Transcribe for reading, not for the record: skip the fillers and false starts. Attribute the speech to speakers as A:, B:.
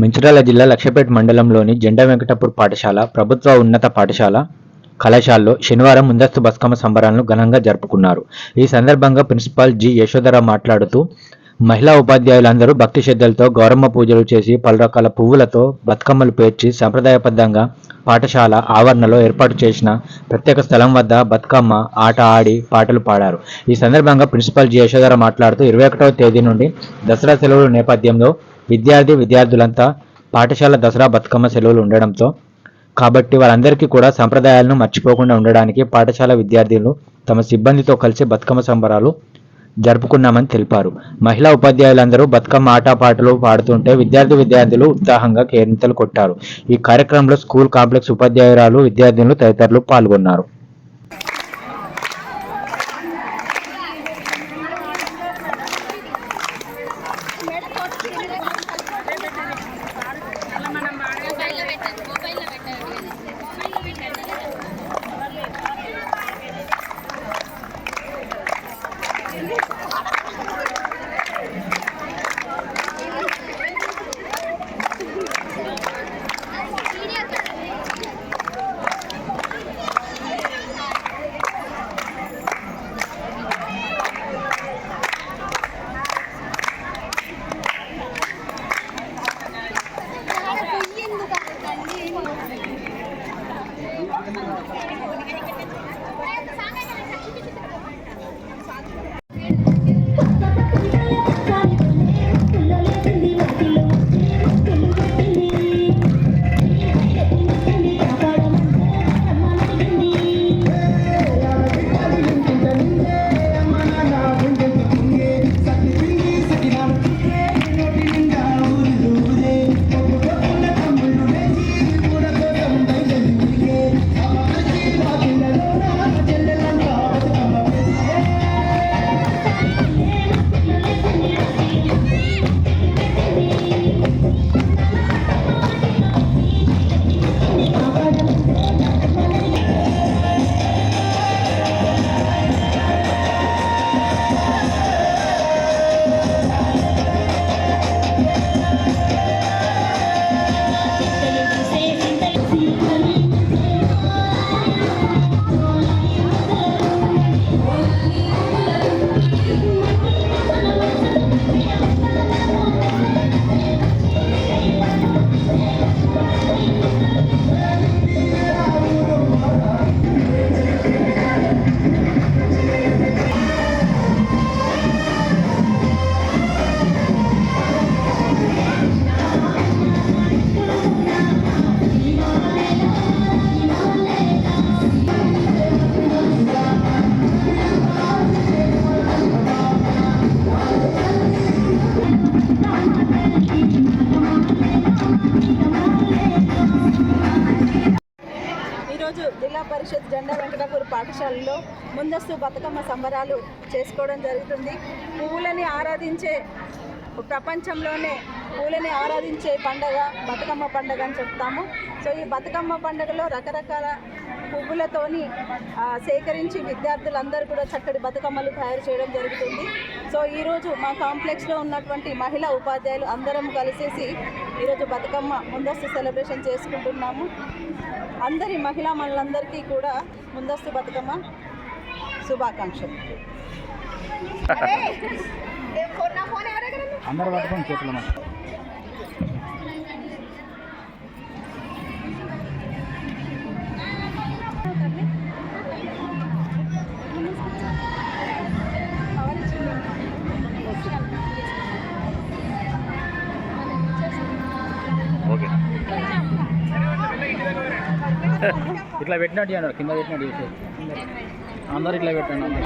A: మంచిర్యాల జిల్లా లక్షపేట్ మండలంలోని జెండా వెంకటాపూర్ పాఠశాల ప్రభుత్వ ఉన్నత పాఠశాల కళాశాలలో శనివారం ముందస్తు బతుకమ్మ సంబరాలను ఘనంగా జరుపుకున్నారు. ఈ సందర్భంగా ప్రిన్సిపాల్ జి యశోధర మాట్లాడుతూ మహిళా ఉపాధ్యాయులందరూ భక్తి శ్రద్ధలతో గౌరమ్మ పూజలు చేసి పలు రకాల పువ్వులతో బతుకమ్మలు పేర్చి సంప్రదాయబద్ధంగా పాఠశాల ఆవరణలో ఏర్పాటు చేసిన ప్రత్యేక స్థలం వద్ద బతుకమ్మ ఆట ఆడి పాటలు పాడారు. ఈ సందర్భంగా ప్రిన్సిపాల్ జి యశోధర మాట్లాడుతూ 21వ తేదీ నుండి దసరా సెలవుల నేపథ్యంలో విద్యార్థులంతా పాఠశాల దసరా బతుకమ్మ సెలవులు ఉండడంతో కాబట్టి వారందరికీ కూడా సంప్రదాయాలను మర్చిపోకుండా ఉండడానికి పాఠశాల విద్యార్థులు తమ సిబ్బందితో కలిసి బతుకమ్మ సంబరాలు జరుపుకున్నామని తెలిపారు. మహిళా ఉపాధ్యాయులందరూ బతుకమ్మ ఆటపాటలు పాడుతుంటే విద్యార్థులు ఉత్సాహంగా కేరింతలు కొట్టారు. ఈ కార్యక్రమంలో స్కూల్ కాంప్లెక్స్ ఉపాధ్యాయురాలు, విద్యార్థులు తదితరులు పాల్గొన్నారు.
B: ఈరోజు జిల్లా పరిషత్ జెండా వెంకటాపూర్ పాఠశాలలో ముందస్తు బతుకమ్మ సంబరాలు చేసుకోవడం జరుగుతుంది. పువ్వులని ఆరాధించే ప్రపంచంలోనే పూలని ఆరాధించే పండగ బతుకమ్మ పండగ అని చెప్తాము. సో ఈ బతుకమ్మ పండుగలో రకరకాల పువ్వులతోని సేకరించి విద్యార్థులందరూ కూడా చక్కటి బతుకమ్మలు తయారు చేయడం జరుగుతుంది. సో ఈరోజు మా కాంప్లెక్స్లో ఉన్నటువంటి మహిళా ఉపాధ్యాయులు అందరం కలిసేసి ఈరోజు బతుకమ్మ ముందస్తు సెలబ్రేషన్ చేసుకుంటున్నాము. అందరి మహిళా మనులందరికీ కూడా ముందస్తు బతుకమ్మ శుభాకాంక్షలు.
C: అందరూ పట్టుకొని చేతులు ఓకే ఇట్లా పెట్టినట్టు కింద పెట్టినట్టు అందరు ఇట్లా పెట్టండి.